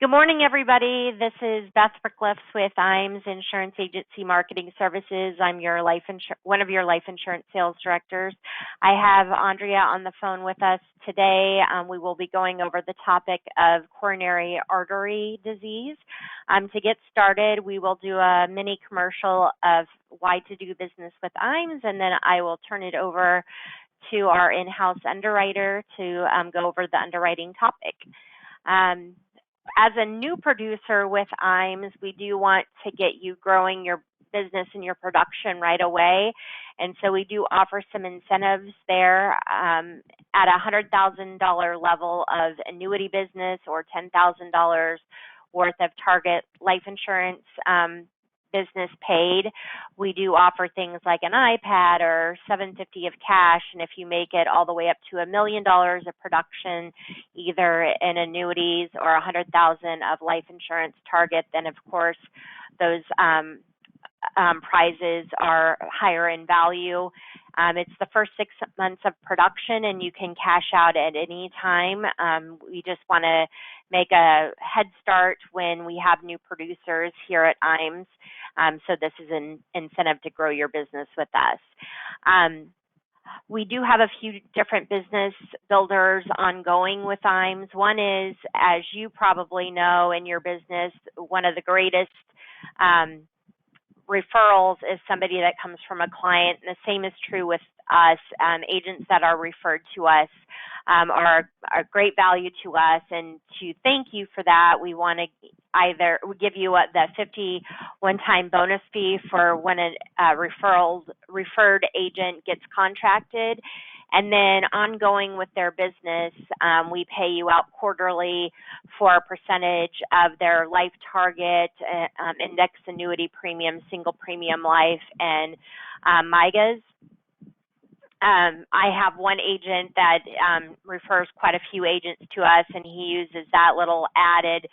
Good morning, everybody. This is Beth Brickliffs with IAMS Insurance Agency Marketing Services. I'm your one of your life insurance sales directors. I have Andrea on the phone with us today. We will be going over the topic of coronary artery disease. To get started, we will do a mini commercial of why to do business with IAMS, and then I will turn it over to our in-house underwriter to go over the underwriting topic. As a new producer with IAMS, we do want to get you growing your business and your production right away. And so we do offer some incentives there at a $100,000 level of annuity business or $10,000 worth of target life insurance business paid. We do offer things like an iPad or $750 of cash, and if you make it all the way up to $1 million of production, either in annuities or $100,000 of life insurance target, then of course those prizes are higher in value. It's the first 6 months of production, and you can cash out at any time. We just want to make a head start when we have new producers here at IAMS. So this is an incentive to grow your business with us. We do have a few different business builders ongoing with IAMS. One is, as you probably know in your business, one of the greatest referrals is somebody that comes from a client, and the same is true with us. Agents that are referred to us are great value to us, and to thank you for that, we want to either give you the 50 one-time bonus fee for when a referred agent gets contracted. And then ongoing with their business, we pay you out quarterly for a percentage of their life target, index annuity premium, single premium life, and MIGAs. I have one agent that refers quite a few agents to us, and he uses that little added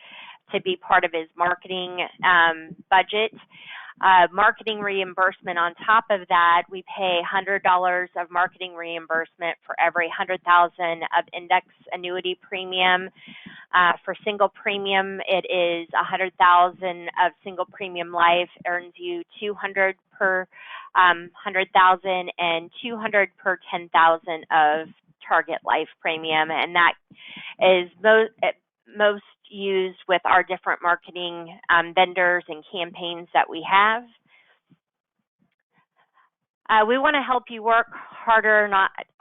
to be part of his marketing budget. Marketing reimbursement on top of that, we pay $100 of marketing reimbursement for every $100,000 of index annuity premium. For single premium, it is $100,000 of single premium life earns you $200 per $100,000 and $200 per $10,000 of target life premium, and that is most used with our different marketing vendors and campaigns that we have. We want to help you work harder,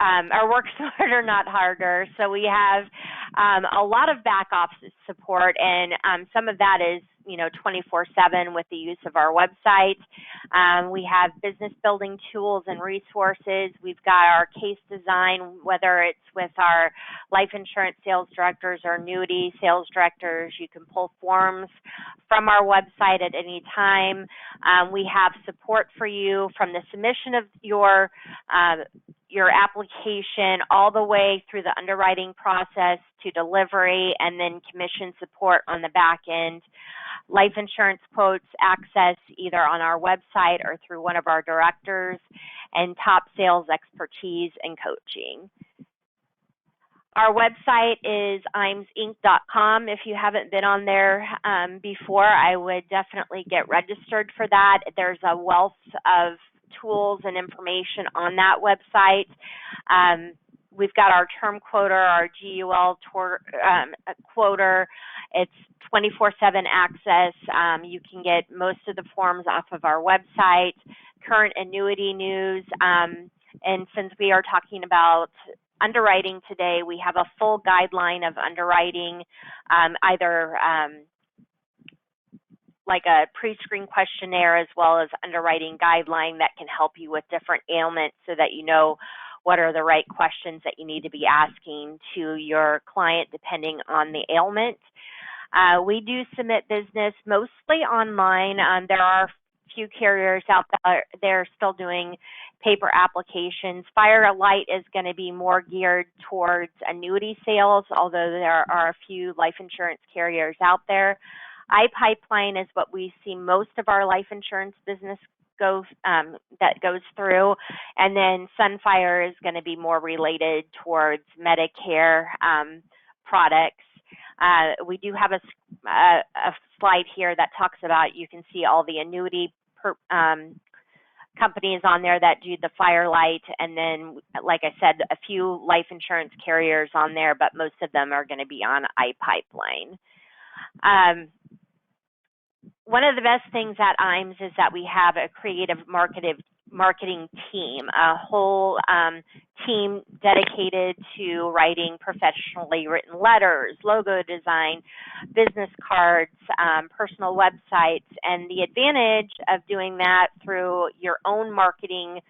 or work smarter, not harder. So we have a lot of back office support, and some of that is 24/7 with the use of our website. We have business building tools and resources. We've got our case design, whether it's with our life insurance sales directors or annuity sales directors. You can pull forms from our website at any time. We have support for you from the submission of your application all the way through the underwriting process to delivery, and then commission support on the back end. Life insurance quotes access either on our website or through one of our directors, and top sales expertise and coaching. Our website is IAMSinc.com. If you haven't been on there before, I would definitely get registered for that. There's a wealth of tools and information on that website. We've got our term quoter, our GUL quoter. It's 24/7 access. You can get most of the forms off of our website. Current annuity news. And since we are talking about underwriting today, we have a full guideline of underwriting, either like a pre-screen questionnaire as well as underwriting guideline that can help you with different ailments so that you know what are the right questions that you need to be asking to your client depending on the ailment. We do submit business mostly online. There are a few carriers out there they're still doing paper applications. Firelight is going to be more geared towards annuity sales, although there are a few life insurance carriers out there. iPipeline is what we see most of our life insurance business goes through, and then Sunfire is going to be more related towards Medicare products. We do have a slide here that talks about, you can see all the annuity companies on there that do the Firelight, and then, like I said, a few life insurance carriers on there, but most of them are going to be on iPipeline. One of the best things at IAMS is that we have a creative marketing team, a whole team dedicated to writing professionally written letters, logo design, business cards, personal websites, and the advantage of doing that through your own marketing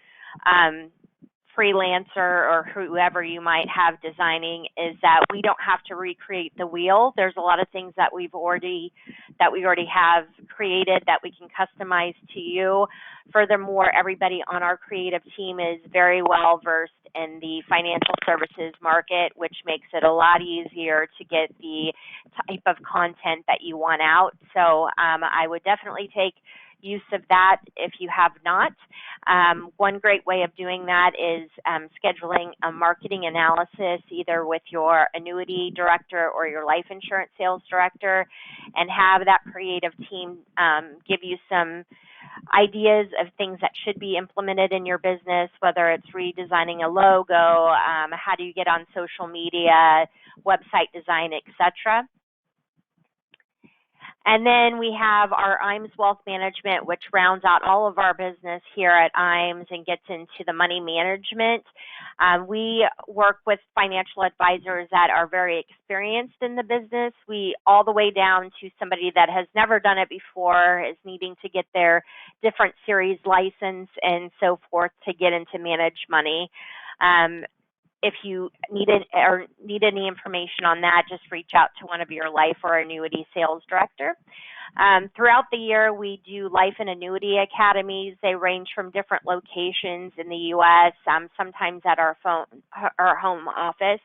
freelancer or whoever you might have designing is that we don't have to recreate the wheel. There's a lot of things that we already have created that we can customize to you. Furthermore, everybody on our creative team is very well versed in the financial services market, which makes it a lot easier to get the type of content that you want out. So I would definitely take use of that if you have not. One great way of doing that is scheduling a marketing analysis either with your annuity director or your life insurance sales director, and have that creative team give you some ideas of things that should be implemented in your business, whether it's redesigning a logo, how do you get on social media, website design, etc. And then we have our IAMS Wealth Management, which rounds out all of our business here at IAMS and gets into the money management. We work with financial advisors that are very experienced in the business. We all the way down to somebody that has never done it before, is needing to get their different series license and so forth to get into managed money. If you need any information on that, just reach out to one of your life or annuity sales director. Throughout the year, we do life and annuity academies. They range from different locations in the U.S., sometimes at our home office.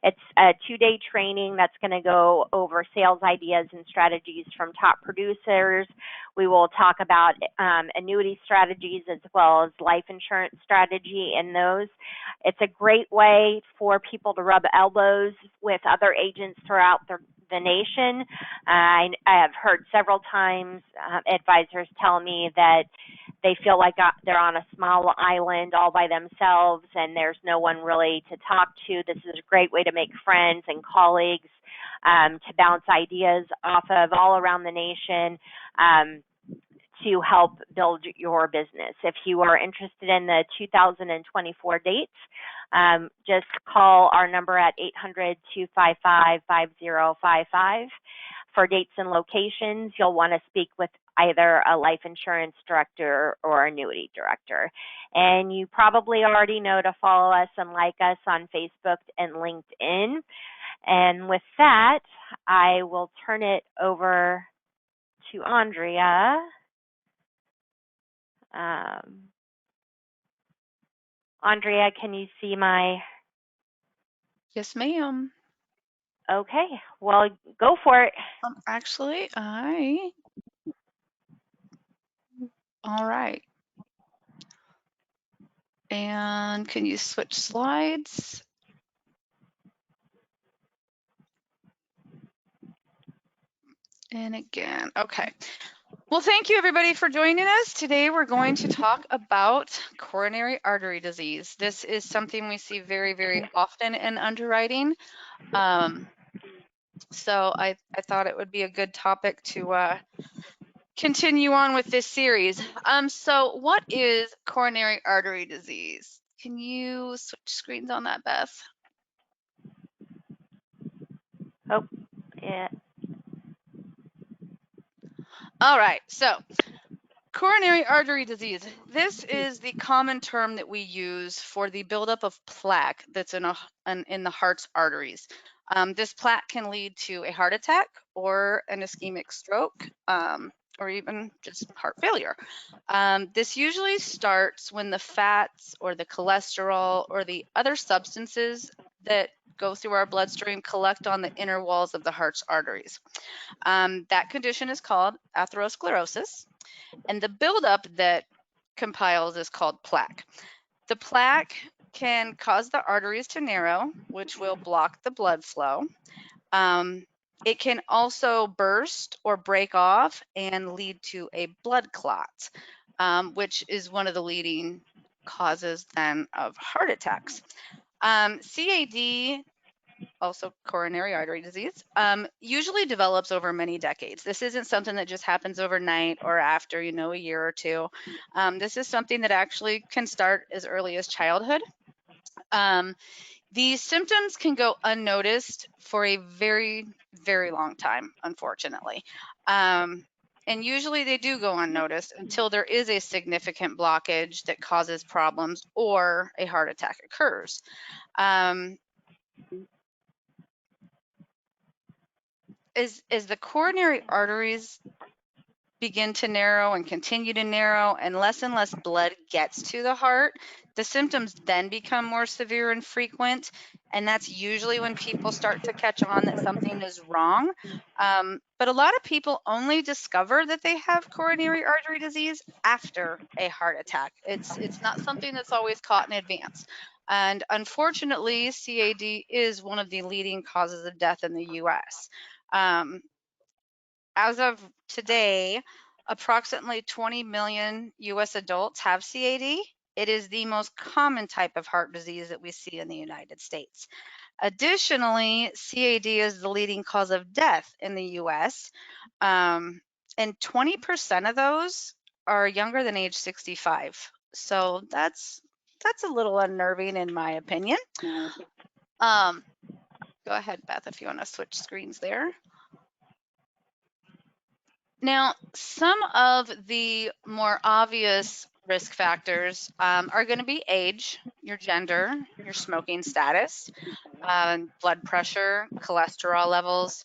It's a 2-day training that's going to go over sales ideas and strategies from top producers. We will talk about annuity strategies as well as life insurance strategy in those. It's a great way for people to rub elbows with other agents throughout the nation. I have heard several times advisors tell me that they feel like they're on a small island all by themselves and there's no one really to talk to. This is a great way to make friends and colleagues, to bounce ideas off of all around the nation, to help build your business. If you are interested in the 2024 dates, just call our number at 800-255-5055 for dates and locations. You'll want to speak with either a life insurance director or annuity director. And you probably already know to follow us and like us on Facebook and LinkedIn. And with that, I will turn it over to Andrea. Andrea, can you see my? Yes, ma'am. Okay, well, go for it. Actually, all right. And can you switch slides? And again, okay. Well, thank you everybody for joining us. Today we're going to talk about coronary artery disease. This is something we see very, very often in underwriting. So I thought it would be a good topic to continue on with this series. So what is coronary artery disease? Can you switch screens on that, Beth? Oh, yeah. All right, so coronary artery disease. This is the common term that we use for the buildup of plaque that's in the heart's arteries. This plaque can lead to a heart attack or an ischemic stroke, or even just heart failure. This usually starts when the fats or the cholesterol or the other substances that go through our bloodstream collect on the inner walls of the heart's arteries. That condition is called atherosclerosis, and the buildup that compiles is called plaque. The plaque can cause the arteries to narrow, which will block the blood flow. It can also burst or break off and lead to a blood clot, which is one of the leading causes then of heart attacks. CAD, also coronary artery disease, usually develops over many decades. This isn't something that just happens overnight or after, a year or two. This is something that actually can start as early as childhood. These symptoms can go unnoticed for a very, very long time, unfortunately. And usually they do go unnoticed until there is a significant blockage that causes problems or a heart attack occurs. As the coronary arteries begin to narrow and continue to narrow and less blood gets to the heart, the symptoms then become more severe and frequent. And that's usually when people start to catch on that something is wrong. But a lot of people only discover that they have coronary artery disease after a heart attack. It's not something that's always caught in advance. And unfortunately, CAD is one of the leading causes of death in the US. As of today, approximately 20 million US adults have CAD. It is the most common type of heart disease that we see in the United States. Additionally, CAD is the leading cause of death in the US, and 20% of those are younger than age 65. So that's a little unnerving in my opinion. Go ahead, Beth, if you want to switch screens there. Now, some of the more obvious risk factors are going to be age, your gender, your smoking status, blood pressure, cholesterol levels.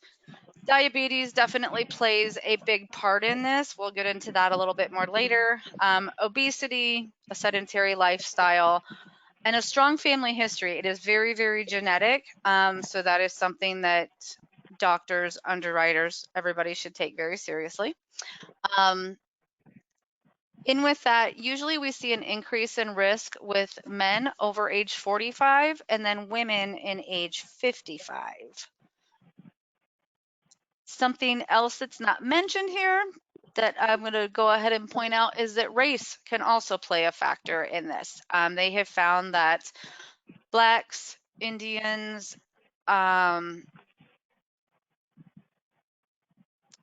Diabetes definitely plays a big part in this. We'll get into that a little bit more later. Obesity, a sedentary lifestyle, and a strong family history. It is very, very genetic. So that is something that doctors, underwriters, everybody should take very seriously. In with that, usually we see an increase in risk with men over age 45 and then women in age 55. Something else that's not mentioned here that I'm going to go ahead and point out is that race can also play a factor in this. They have found that Blacks, Indians,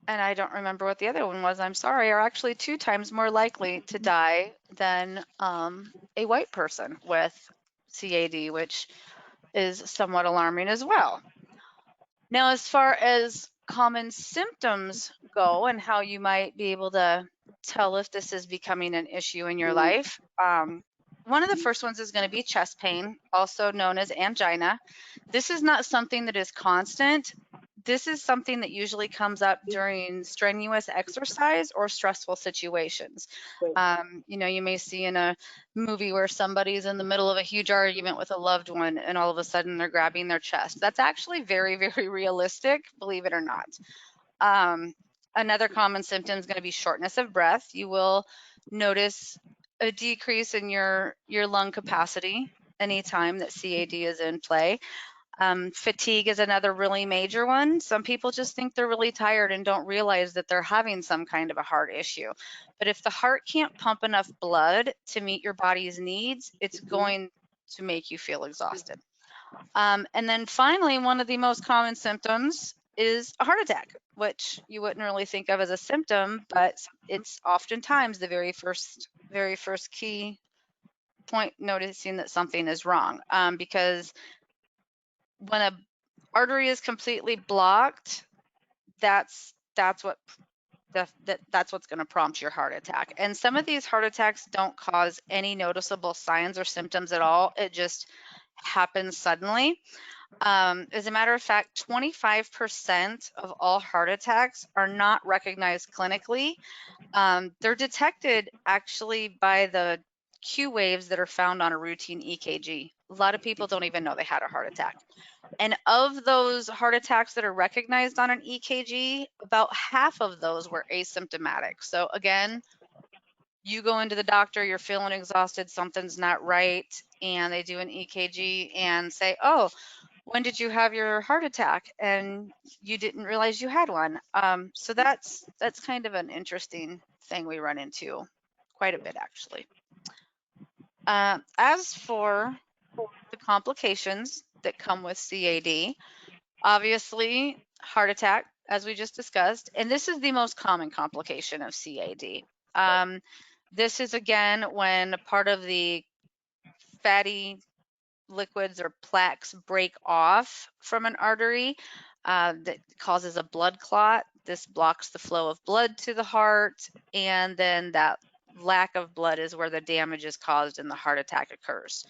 and I don't remember what the other one was, I'm sorry, are actually 2 times more likely to die than a white person with CAD, which is somewhat alarming as well. Now, as far as common symptoms go and how you might be able to tell if this is becoming an issue in your life, one of the first ones is going to be chest pain, also known as angina. This is not something that is constant. This is something that usually comes up during strenuous exercise or stressful situations. You may see in a movie where somebody's in the middle of a huge argument with a loved one and all of a sudden they're grabbing their chest. That's actually very, very realistic, believe it or not. Another common symptom is going to be shortness of breath. You will notice a decrease in your lung capacity anytime that CAD is in play. Fatigue is another really major one. Some people just think they're really tired and don't realize that they're having some kind of a heart issue. But if the heart can't pump enough blood to meet your body's needs, it's going to make you feel exhausted. And then finally, one of the most common symptoms is a heart attack, which you wouldn't really think of as a symptom, but it's oftentimes the very first key point noticing that something is wrong, because when a artery is completely blocked, that's what's going to prompt your heart attack. And some of these heart attacks don't cause any noticeable signs or symptoms at all. It just happens suddenly. As a matter of fact, 25% of all heart attacks are not recognized clinically. They're detected actually by the Q waves that are found on a routine EKG. A lot of people don't even know they had a heart attack. And of those heart attacks that are recognized on an EKG, about half of those were asymptomatic. So again, you go into the doctor, you're feeling exhausted, something's not right, and they do an EKG and say, oh, when did you have your heart attack and you didn't realize you had one? So that's kind of an interesting thing we run into quite a bit, actually. As for the complications that come with CAD, obviously heart attack, as we just discussed, and this is the most common complication of CAD. This is again when part of the fatty liquids or plaques break off from an artery that causes a blood clot. This blocks the flow of blood to the heart, and then that lack of blood is where the damage is caused and the heart attack occurs.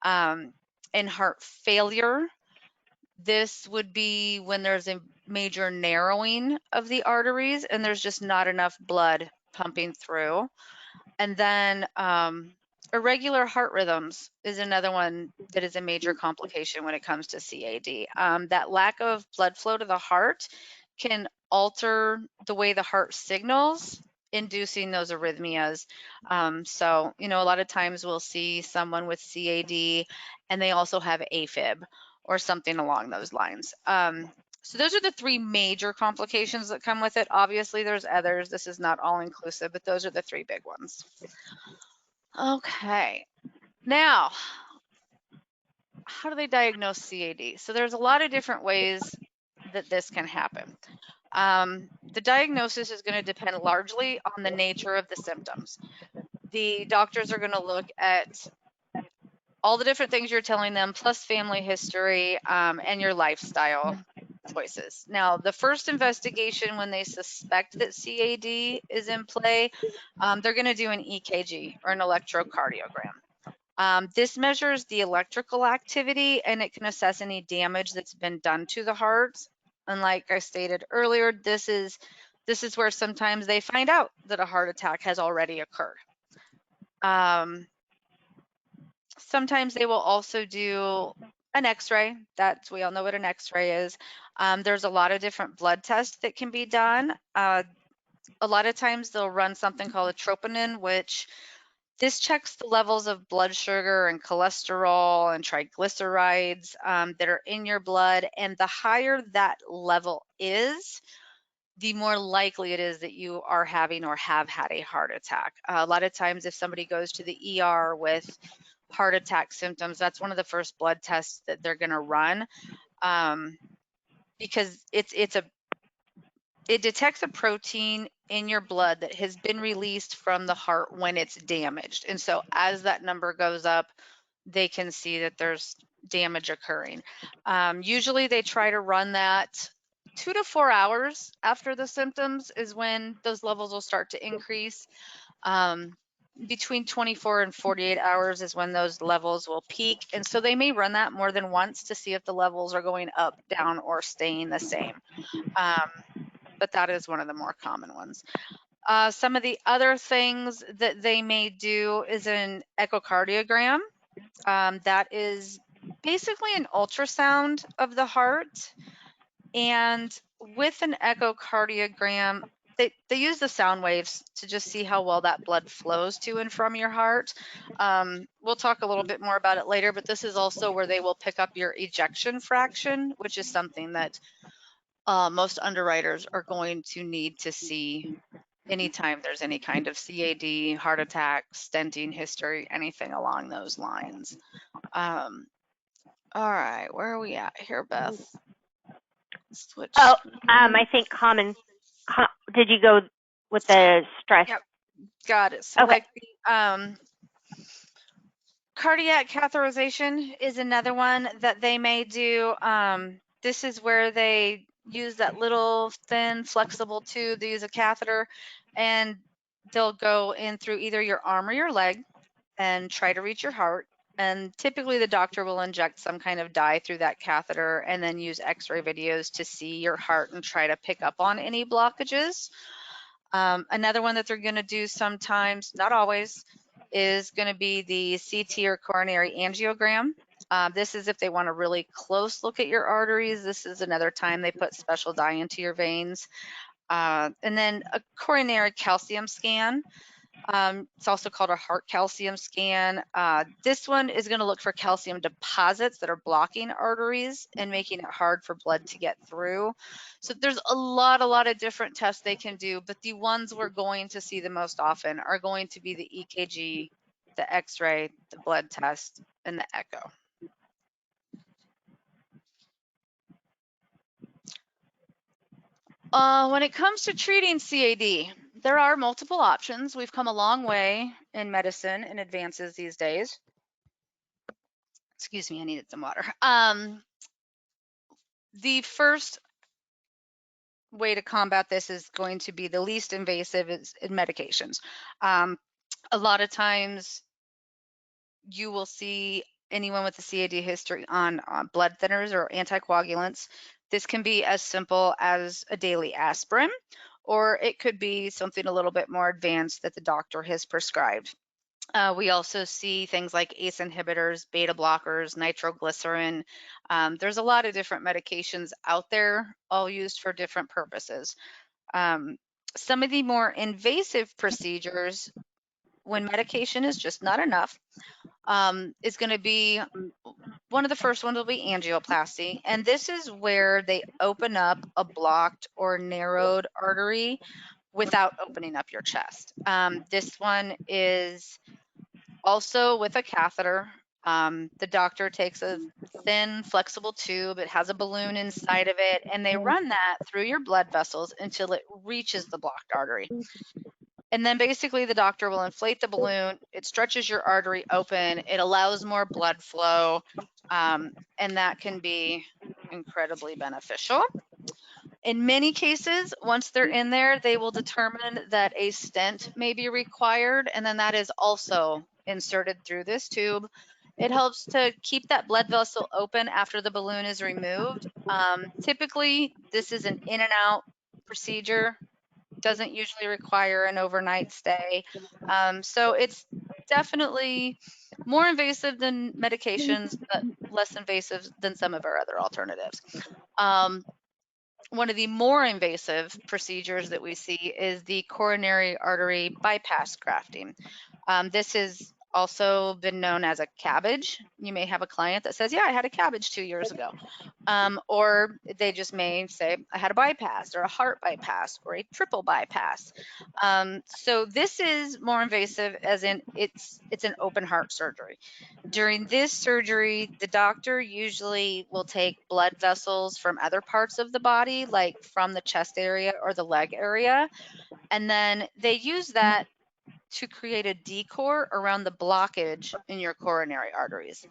In heart failure, this would be when there's a major narrowing of the arteries and there's just not enough blood pumping through. And then irregular heart rhythms is another one that is a major complication when it comes to CAD. That lack of blood flow to the heart can alter the way the heart signals, inducing those arrhythmias. So, a lot of times we'll see someone with CAD and they also have AFib or something along those lines. So those are the three major complications that come with it. Obviously, there's others. This is not all inclusive, but those are the three big ones. Okay, now, how do they diagnose CAD? So there's a lot of different ways that this can happen. The diagnosis is going to depend largely on the nature of the symptoms. The doctors are going to look at all the different things you're telling them, plus family history and your lifestyle choices. Now, the first investigation when they suspect that CAD is in play, they're going to do an EKG or an electrocardiogram. This measures the electrical activity and it can assess any damage that's been done to the heart. And like I stated earlier, this is where sometimes they find out that a heart attack has already occurred. Sometimes they will also do an x-ray. We all know what an x-ray is. There's a lot of different blood tests that can be done. A lot of times they'll run something called a troponin, which this checks the levels of blood sugar and cholesterol and triglycerides that are in your blood. And the higher that level is, the more likely it is that you are having or have had a heart attack. A lot of times if somebody goes to the ER with heart attack symptoms, that's one of the first blood tests that they're going to run because it detects a protein in your blood that has been released from the heart when it's damaged. And so as that number goes up, they can see that there's damage occurring. Usually they try to run that 2 to 4 hours after the symptoms is when those levels will start to increase. Between 24 and 48 hours is when those levels will peak. And so they may run that more than once to see if the levels are going up, down, or staying the same. But that is one of the more common ones. Some of the other things that they may do is an echocardiogram. That is basically an ultrasound of the heart. And with an echocardiogram, they use the sound waves to just see how well that blood flows to and from your heart. We'll talk a little bit more about it later, but this is also where they will pick up your ejection fraction, which is something that most underwriters are going to need to see anytime there's any kind of CAD, heart attack, stenting history, anything along those lines. All right, where are we at here, Beth? Switch. Oh, I think did you go with the stress? Yep, got it. So okay. like the cardiac catheterization is another one that they may do. This is where they use that little thin flexible tube. They use a catheter and they'll go in through either your arm or your leg and try to reach your heart. And typically the doctor will inject some kind of dye through that catheter and then use x-ray videos to see your heart and try to pick up on any blockages. Another one that they're going to do sometimes, not always, is going to be the CT or coronary angiogram. This is if they want a really close look at your arteries. This is another time they put special dye into your veins. And then a coronary calcium scan. It's also called a heart calcium scan. This one is going to look for calcium deposits that are blocking arteries and making it hard for blood to get through. So there's a lot of different tests they can do, but the ones we're going to see the most often are going to be the EKG, the X-ray, the blood test, and the echo. When it comes to treating CAD, there are multiple options. We've come a long way in medicine and advances these days. Excuse me, I needed some water. The first way to combat this is going to be the least invasive is in medications. A lot of times you will see anyone with a CAD history on blood thinners or anticoagulants. This can be as simple as a daily aspirin, or it could be something a little bit more advanced that the doctor has prescribed. We also see things like ACE inhibitors, beta blockers, nitroglycerin. There's a lot of different medications out there, all used for different purposes. Some of the more invasive procedures, when medication is just not enough, is going to be one of the first ones will be angioplasty. And this is where they open up a blocked or narrowed artery without opening up your chest. This one is also with a catheter. The doctor takes a thin, flexible tube. It has a balloon inside of it, and they run that through your blood vessels until it reaches the blocked artery. And then basically the doctor will inflate the balloon. It stretches your artery open. It allows more blood flow, and that can be incredibly beneficial. In many cases, once they're in there, they will determine that a stent may be required, and then that is also inserted through this tube. It helps to keep that blood vessel open after the balloon is removed. Typically, this is an in and out procedure, doesn't usually require an overnight stay. So it's definitely more invasive than medications, but less invasive than some of our other alternatives. One of the more invasive procedures that we see is the coronary artery bypass grafting. This has also been known as a cabbage. You may have a client that says, yeah, I had a cabbage 2 years ago. Or they just may say, I had a bypass or a heart bypass or a triple bypass. So this is more invasive as in it's an open heart surgery. During this surgery, the doctor usually will take blood vessels from other parts of the body, like from the chest area or the leg area, and then they use that to create a decor around the blockage in your coronary arteries.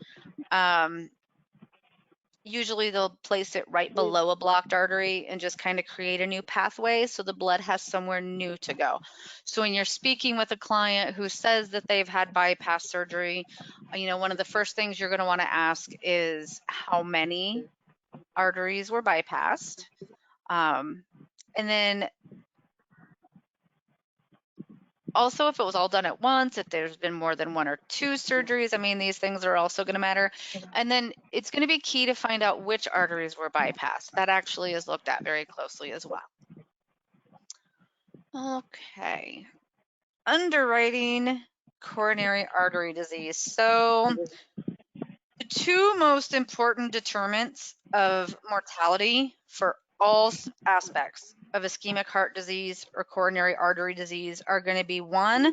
Usually they'll place it right below a blocked artery and just kind of create a new pathway so the blood has somewhere new to go. So when you're speaking with a client who says that they've had bypass surgery, one of the first things you're going to want to ask is how many arteries were bypassed. And then also, if it was all done at once, if there's been more than 1 or 2 surgeries, I mean, these things are also going to matter. And then it's going to be key to find out which arteries were bypassed. That actually is looked at very closely as well. Okay. Underwriting coronary artery disease. So the 2 most important determinants of mortality for all aspects of ischemic heart disease or coronary artery disease are going to be 1,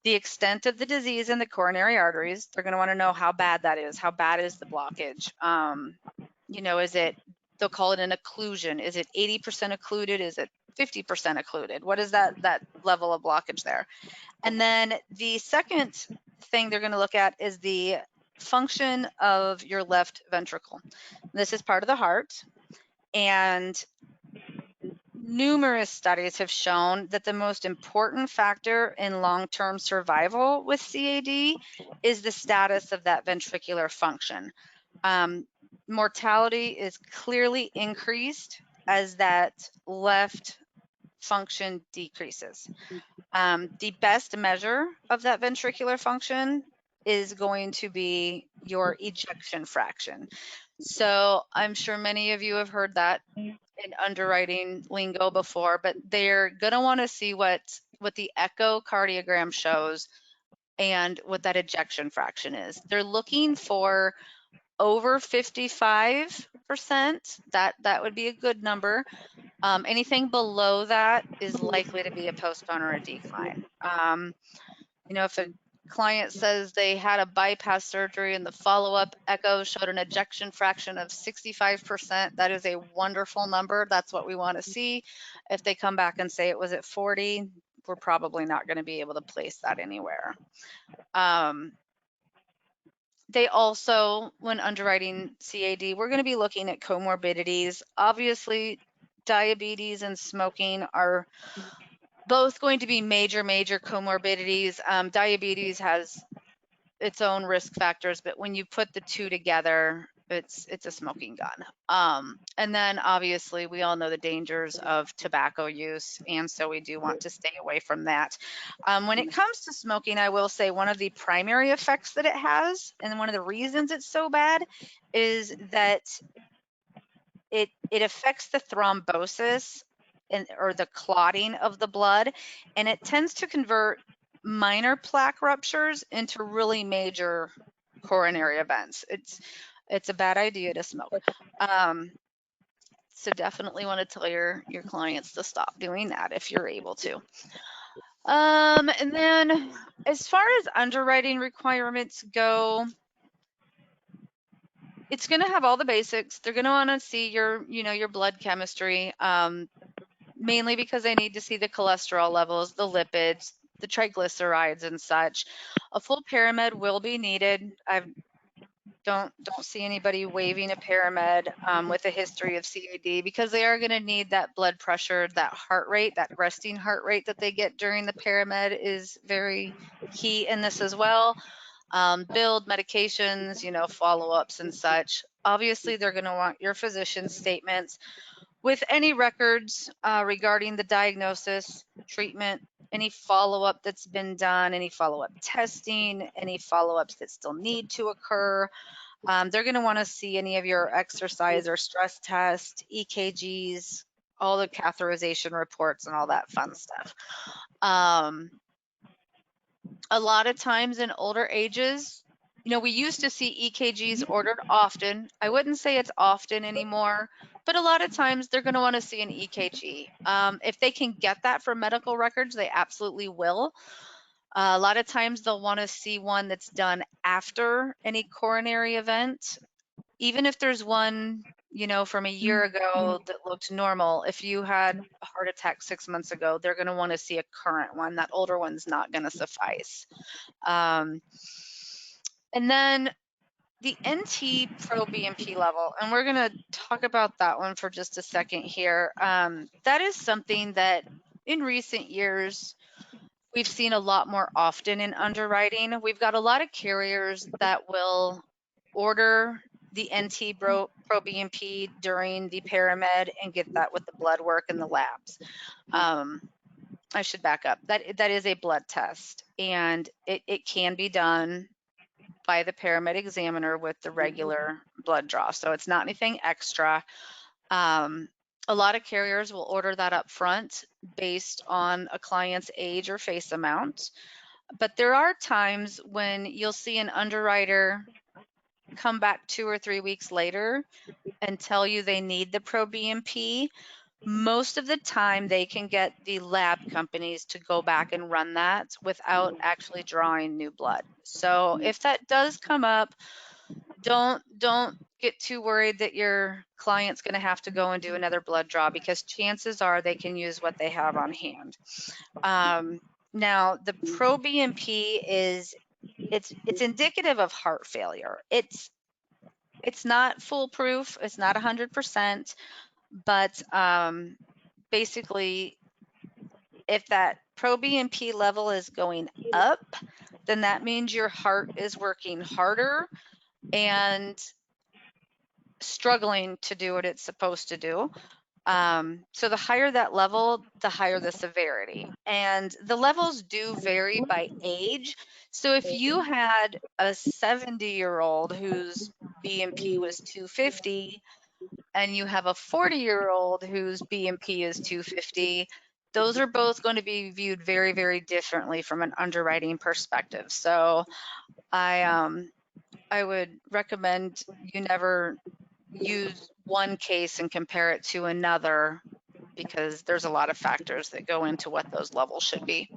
the extent of the disease in the coronary arteries. They're going to want to know how bad that is. How bad is the blockage? Is it, they'll call it an occlusion. Is it 80% occluded? Is it 50% occluded? What is that level of blockage there? And then the second thing they're going to look at is the function of your left ventricle. This is part of the heart, and numerous studies have shown that the most important factor in long-term survival with CAD is the status of that ventricular function. Mortality is clearly increased as that left function decreases. The best measure of that ventricular function is going to be your ejection fraction. So I'm sure many of you have heard that in underwriting lingo before, but they're going to want to see what what the echocardiogram shows and what that ejection fraction is. They're looking for over 55%. That would be a good number. Anything below that is likely to be a postpone or a decline. If a client says they had a bypass surgery and the follow-up echo showed an ejection fraction of 65%, that is a wonderful number. That's what we want to see. If they come back and say it was at 40, we're probably not going to be able to place that anywhere. They also, when underwriting CAD, we're going to be looking at comorbidities. Obviously, diabetes and smoking are both going to be major comorbidities. Diabetes has its own risk factors, but when you put the two together, it's a smoking gun. And then obviously we all know the dangers of tobacco use, and so we do want to stay away from that. When it comes to smoking, I will say one of the primary effects that it has, and one of the reasons it's so bad, is that it affects the thrombosis or the clotting of the blood, and it tends to convert minor plaque ruptures into really major coronary events. It's a bad idea to smoke. So definitely want to tell your clients to stop doing that if you're able to. And then as far as underwriting requirements go, it's going to have all the basics. They're going to want to see your blood chemistry, mainly because they need to see the cholesterol levels, the lipids, the triglycerides and such. A full paramed will be needed. I don't see anybody waiving a paramed with a history of CAD, because they are going to need that blood pressure, that heart rate, that resting heart rate that they get during the paramed is very key in this as well. Build medications, follow-ups and such. Obviously, they're going to want your physician's statements with any records regarding the diagnosis, treatment, any follow-up that's been done, any follow-up testing, any follow-ups that still need to occur. They're going to want to see any of your exercise or stress tests, EKGs, all the catheterization reports and all that fun stuff. A lot of times in older ages, we used to see EKGs ordered often. I wouldn't say it's often anymore, but a lot of times they're going to want to see an EKG. If they can get that from medical records, they absolutely will. A lot of times they'll want to see one that's done after any coronary event. Even if there's one, from a year ago that looked normal, if you had a heart attack 6 months ago, they're going to want to see a current one. That older one's not going to suffice. And then the NT-proBNP level, and we're going to talk about that one for just a second here. That is something that in recent years we've seen a lot more often in underwriting. We've got a lot of carriers that will order the NT-proBNP during the paramed and get that with the blood work and the labs. I should back up. That is a blood test, and it can be done by the paramed examiner with the regular blood draw. So it's not anything extra. A lot of carriers will order that up front based on a client's age or face amount. But there are times when you'll see an underwriter come back 2 or 3 weeks later and tell you they need the proBNP. Most of the time they can get the lab companies to go back and run that without actually drawing new blood. So if that does come up, don't get too worried that your client's going to have to go and do another blood draw, because chances are they can use what they have on hand. Now the proBNP it's indicative of heart failure. It's not foolproof. It's not 100%, but basically, if that proBNP level is going up, then that means your heart is working harder and struggling to do what it's supposed to do. So the higher that level, the higher the severity. And the levels do vary by age. So if you had a 70-year-old whose BNP was 250, and you have a 40-year-old whose BNP is 250, those are both going to be viewed very, very differently from an underwriting perspective. So I would recommend you never use one case and compare it to another, because there's a lot of factors that go into what those levels should be.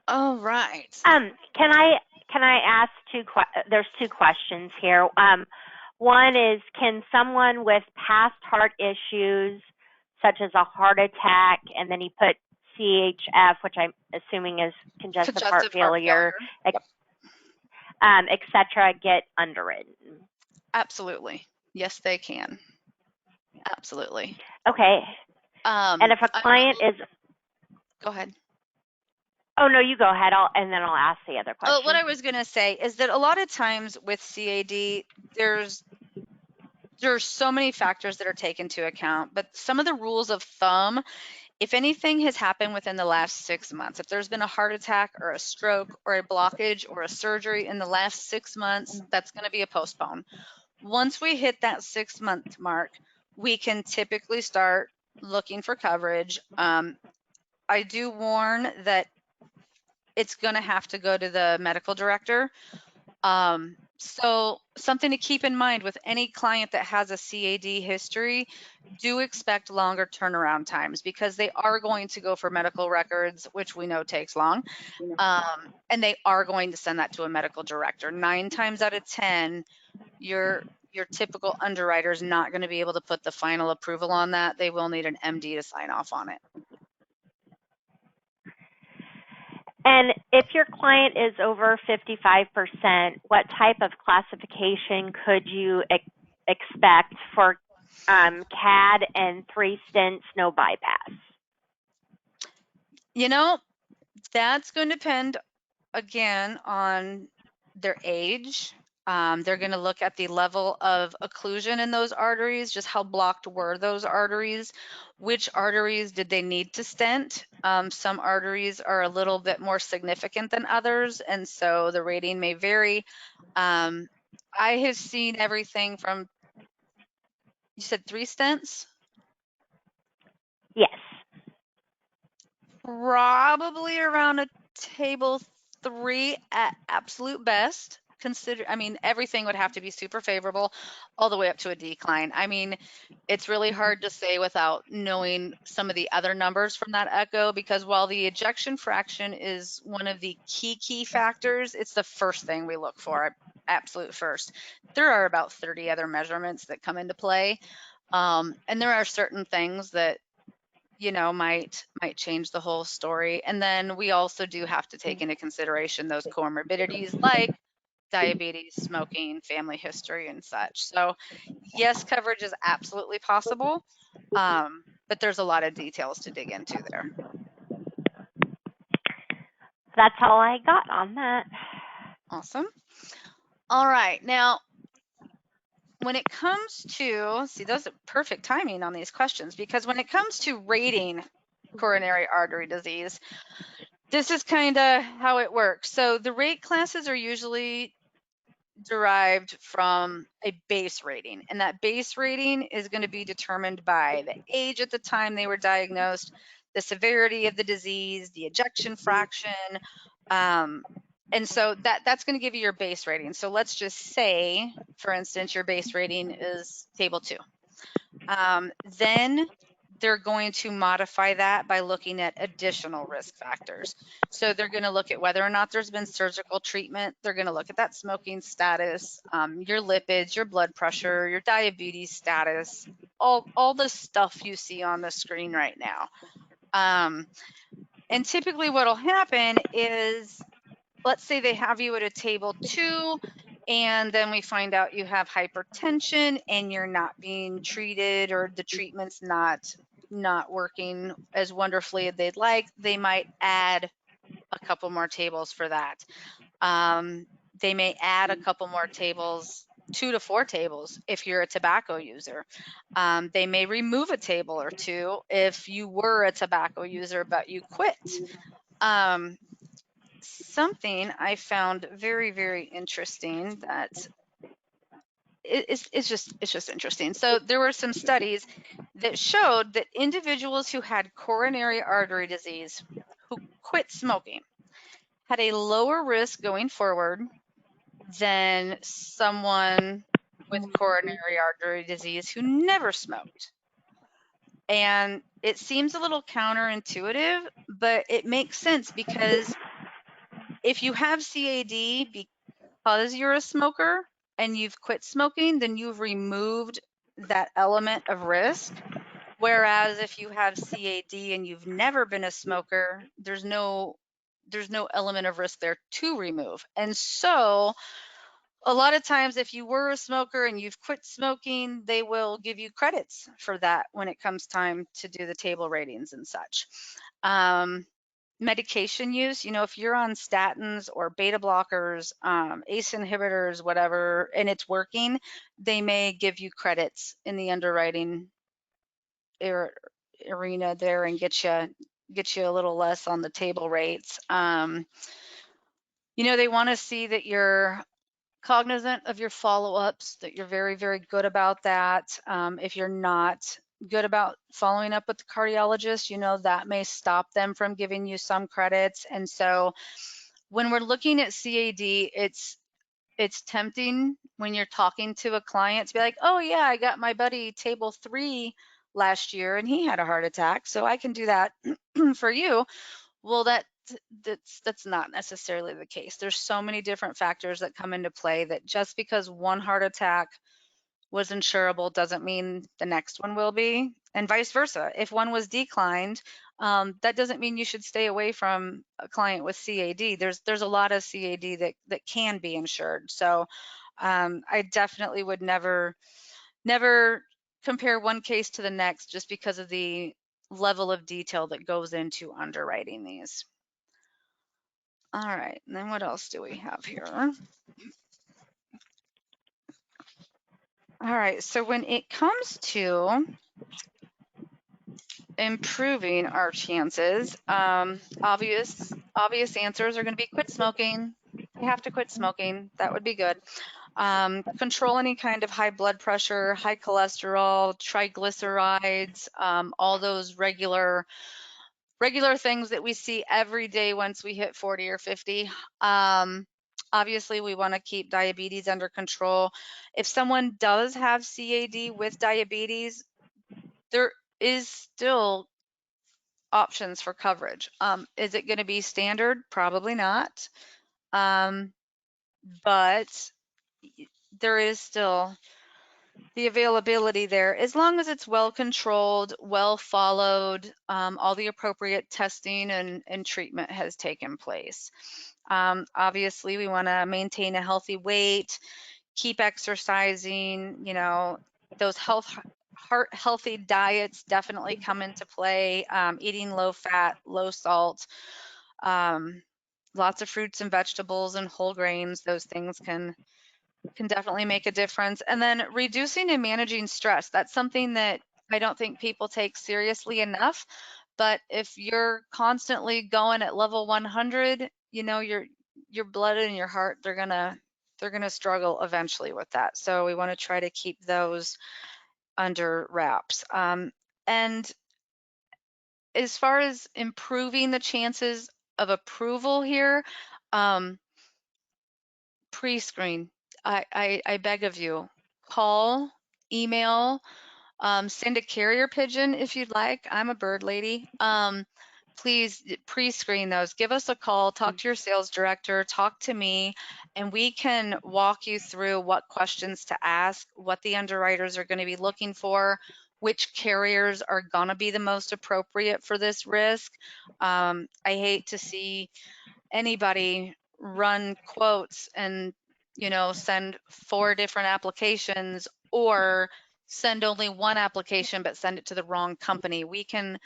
All right. Can I ask there's two questions here. One is, can someone with past heart issues, such as a heart attack, and then he put CHF, which I'm assuming is congestive heart failure, Yep. et cetera, get underwritten? Absolutely. Yes, they can. Absolutely. Okay. And if a client is... Go ahead. Oh, no, you go ahead, and then I'll ask the other question. What I was going to say is that a lot of times with CAD, there's so many factors that are taken into account, but some of the rules of thumb, if anything has happened within the last 6 months, if there's been a heart attack or a stroke or a blockage or a surgery in the last 6 months, that's going to be a postpone. Once we hit that 6-month mark, we can typically start looking for coverage. I do warn that it's going to have to go to the medical director. So something to keep in mind with any client that has a CAD history, do expect longer turnaround times, because they are going to go for medical records, which we know takes long. And they are going to send that to a medical director. 9 times out of 10, your typical underwriter is not going to be able to put the final approval on that. They will need an MD to sign off on it. And if your client is over 55%, what type of classification could you expect for CAD and 3 stents, no bypass? You know, that's going to depend, again, on their age. They're going to look at the level of occlusion in those arteries, just how blocked were those arteries, which arteries did they need to stent. Some arteries are a little bit more significant than others, and so the rating may vary. I have seen everything from, you said 3 stents? Yes. Probably around a table 3 at absolute best. Everything would have to be super favorable all the way up to a decline. It's really hard to say without knowing some of the other numbers from that echo, because while the ejection fraction is one of the key factors, it's the first thing we look for, absolute first. There are about 30 other measurements that come into play. And there are certain things that might change the whole story. And then we also do have to take into consideration those comorbidities like diabetes, smoking, family history, and such. So yes, coverage is absolutely possible, but there's a lot of details to dig into there. That's all I got on that. Awesome. All right. Now, when it comes to, those are perfect timing on these questions, because when it comes to rating coronary artery disease, this is kind of how it works. So the rate classes are usually derived from a base rating, and that base rating is going to be determined by the age at the time they were diagnosed, the severity of the disease, the ejection fraction, and so that's going to give you your base rating. So let's just say, for instance, your base rating is table 2. Then they're going to modify that by looking at additional risk factors. So they're going to look at whether or not there's been surgical treatment. They're going to look at that smoking status, your lipids, your blood pressure, your diabetes status, all the stuff you see on the screen right now. And typically what'll happen is, let's say they have you at a table 2, and then we find out you have hypertension and you're not being treated, or the treatment's not working as wonderfully as they'd like. They might add a couple more tables for that. They may add a couple more tables, 2 to 4 tables if you're a tobacco user. They may remove a table or 2 if you were a tobacco user but you quit. Something I found very, very interesting that it's just interesting. So there were some studies that showed that individuals who had coronary artery disease who quit smoking had a lower risk going forward than someone with coronary artery disease who never smoked. And it seems a little counterintuitive, but it makes sense because if you have CAD because you're a smoker and you've quit smoking, then you've removed that element of risk. Whereas if you have CAD and you've never been a smoker, there's no element of risk there to remove. And so a lot of times if you were a smoker and you've quit smoking, they will give you credits for that when it comes time to do the table ratings and such. Medication use, if you're on statins or beta blockers, ACE inhibitors, whatever, and it's working, they may give you credits in the underwriting arena there and get you a little less on the table rates. They want to see that you're cognizant of your follow-ups, that you're very, very good about that. If you're not good about following up with the cardiologist, that may stop them from giving you some credits. And so when we're looking at CAD, it's tempting when you're talking to a client to be like, oh yeah, I got my buddy table 3 last year and he had a heart attack, so I can do that for you. Well, that's not necessarily the case. There's so many different factors that come into play that just because one heart attack was insurable doesn't mean the next one will be, and vice versa. If one was declined, that doesn't mean you should stay away from a client with CAD. There's a lot of CAD that can be insured. So I definitely would never compare one case to the next just because of the level of detail that goes into underwriting these. All right, and then what else do we have here? All right, so when it comes to improving our chances, obvious answers are going to be quit smoking. You have to quit smoking. That would be good. Control any kind of high blood pressure, high cholesterol, triglycerides, all those regular things that we see every day once we hit 40 or 50. Obviously, we want to keep diabetes under control. If someone does have CAD with diabetes, there is still options for coverage. Is it going to be standard? Probably not. But there is still the availability there, as long as it's well controlled, well followed, all the appropriate testing and treatment has taken place. Obviously, we want to maintain a healthy weight, keep exercising, those healthy diets definitely come into play. Eating low fat, low salt, lots of fruits and vegetables and whole grains, those things can definitely make a difference. And then reducing and managing stress. That's something that I don't think people take seriously enough. But if you're constantly going at level 100, your blood and your heart, they're gonna struggle eventually with that. So we want to try to keep those under wraps. And as far as improving the chances of approval here, pre-screen. I beg of you, call, email, send a carrier pigeon if you'd like. I'm a bird lady. Please pre-screen those. Give us a call, talk to your sales director, talk to me, and we can walk you through what questions to ask, what the underwriters are going to be looking for, which carriers are going to be the most appropriate for this risk. I hate to see anybody run quotes and send 4 different applications, or send only one application but send it to the wrong company. We can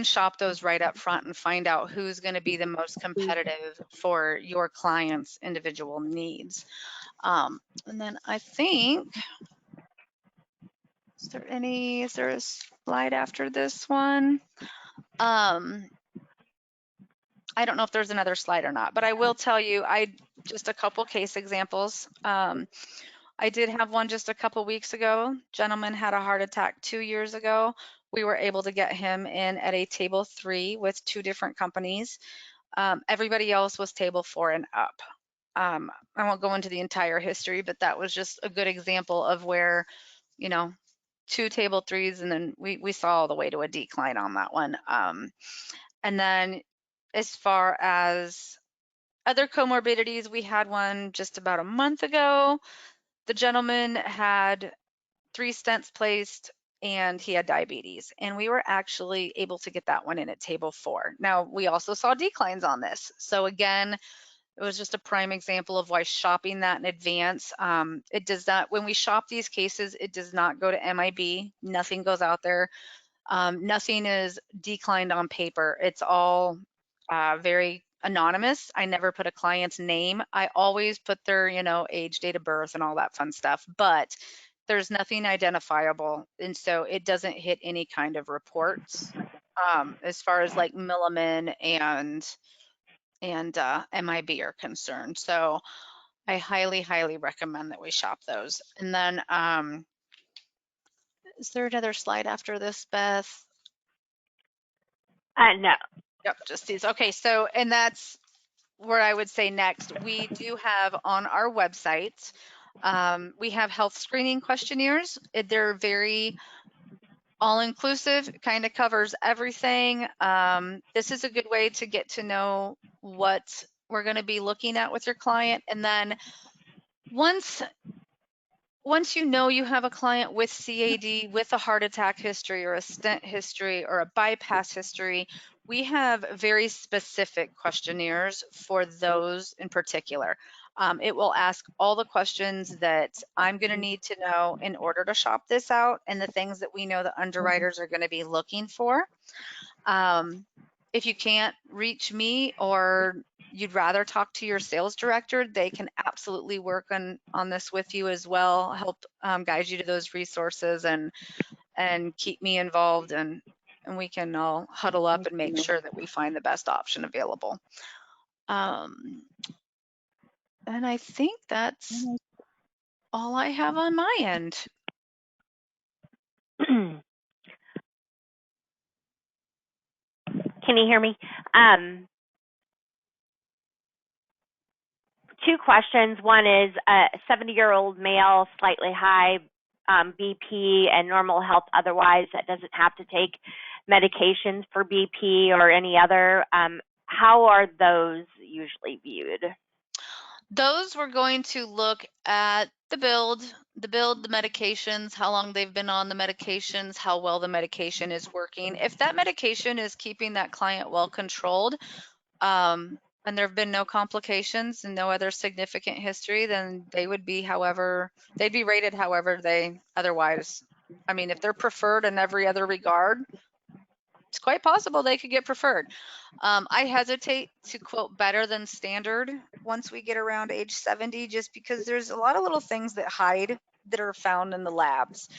shop those right up front and find out who's going to be the most competitive for your client's individual needs. And then I think, is there a slide after this one? I don't know if there's another slide or not, but I will tell you, just a couple case examples. I did have one just a couple weeks ago. Gentleman had a heart attack 2 years ago. We were able to get him in at a table 3 with 2 different companies. Everybody else was table 4 and up. I won't go into the entire history, but that was just a good example of where, you know, 2 table 3s, and then we saw all the way to a decline on that one. And then as far as other comorbidities, we had one just about a month ago. The gentleman had 3 stents placed and he had diabetes, and we were actually able to get that one in at table 4. Now, we also saw declines on this. So again, it was just a prime example of why shopping that in advance, it does not, when we shop these cases, it does not go to MIB. Nothing goes out there. Nothing is declined on paper. It's all very anonymous. I never put a client's name. I always put their, age, date of birth, and all that fun stuff, but there's nothing identifiable. And so it doesn't hit any kind of reports as far as like Milliman and MIB are concerned. So I highly, highly recommend that we shop those. And then, is there another slide after this, Beth? No. Yep, just these. Okay, so, and that's where I would say next. We do have on our website, we have health screening questionnaires. They're very all-inclusive, kind of covers everything. This is a good way to get to know what we're going to be looking at with your client. And then once you know you have a client with CAD, with a heart attack history or a stent history or a bypass history, we have very specific questionnaires for those in particular. It will ask all the questions that I'm going to need to know in order to shop this out and the things that we know the underwriters are going to be looking for. If you can't reach me or you'd rather talk to your sales director, they can absolutely work on this with you as well, help guide you to those resources and keep me involved, and we can all huddle up and make sure that we find the best option available. And I think that's all I have on my end. Can you hear me? 2 questions. One is a 70-year-old male, slightly high BP and normal health otherwise, that doesn't have to take medications for BP or any other. How are those usually viewed? Those we're going to look at the build, the medications, how long they've been on the medications, how well the medication is working. If that medication is keeping that client well controlled, and there have been no complications and no other significant history, then they would be they'd be rated however they otherwise. I mean, if they're preferred in every other regard, it's quite possible they could get preferred. I hesitate to quote better than standard once we get around age 70, just because there's a lot of little things that hide that are found in the labs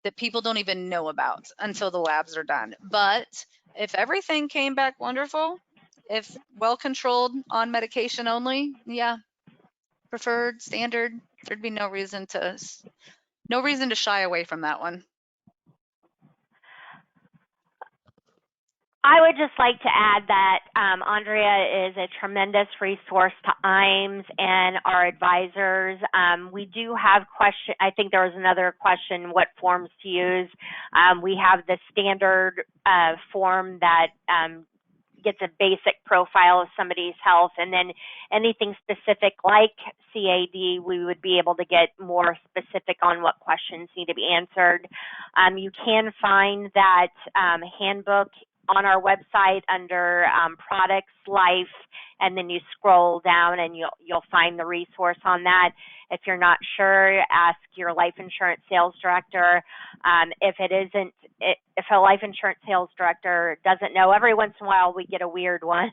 that people don't even know about until the labs are done. But if everything came back wonderful, if well controlled on medication only, yeah, preferred, standard, there'd be no reason to shy away from that one. I would just like to add that Andrea is a tremendous resource to IAMS and our advisors. We do have I think there was another question, what forms to use. We have the standard form that gets a basic profile of somebody's health, and then anything specific like CAD, we would be able to get more specific on what questions need to be answered. You can find that handbook on our website under products, life, and then you scroll down and you'll find the resource on that. If you're not sure, ask your life insurance sales director. If a life insurance sales director doesn't know, every once in a while we get a weird one,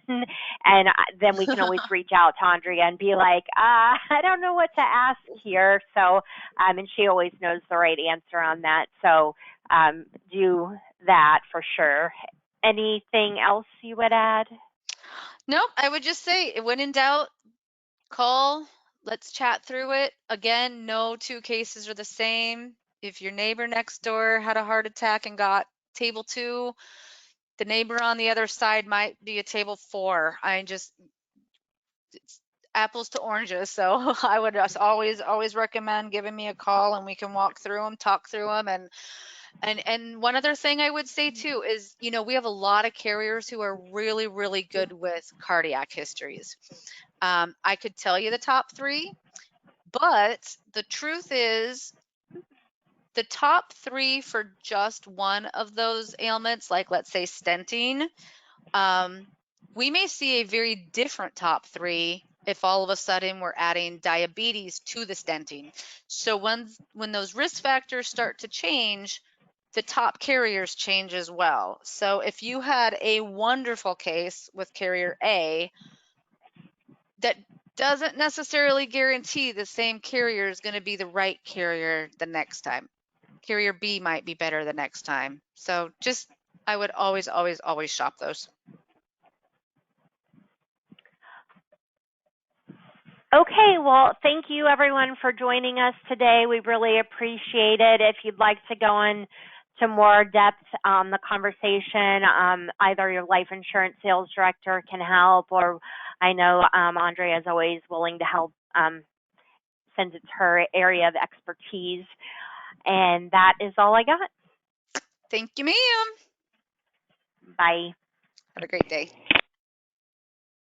and then we can always reach out to Andrea and be like, I don't know what to ask here. So, and she always knows the right answer on that. So do that for sure. Anything else you would add? Nope, I would just say, when in doubt, call let's chat through it. Again, no two cases are the same. If your neighbor next door had a heart attack and got table 2, the neighbor on the other side might be a table 4. It's apples to oranges. So I would just always recommend giving me a call and we can walk through them, talk through them. And one other thing I would say too is, we have a lot of carriers who are really, really good with cardiac histories. I could tell you the top 3, but the truth is the top 3 for just one of those ailments, like let's say stenting, we may see a very different top 3 if all of a sudden we're adding diabetes to the stenting. So when those risk factors start to change, the top carriers change as well. So if you had a wonderful case with carrier A, that doesn't necessarily guarantee the same carrier is going to be the right carrier the next time. Carrier B might be better the next time. So I would always shop those. Okay, well, thank you everyone for joining us today. We really appreciate it. If you'd like to go into more depth on the conversation, either your life insurance sales director can help, or I know Andrea is always willing to help since it's her area of expertise. And that is all I got. Thank you, ma'am. Bye. Have a great day.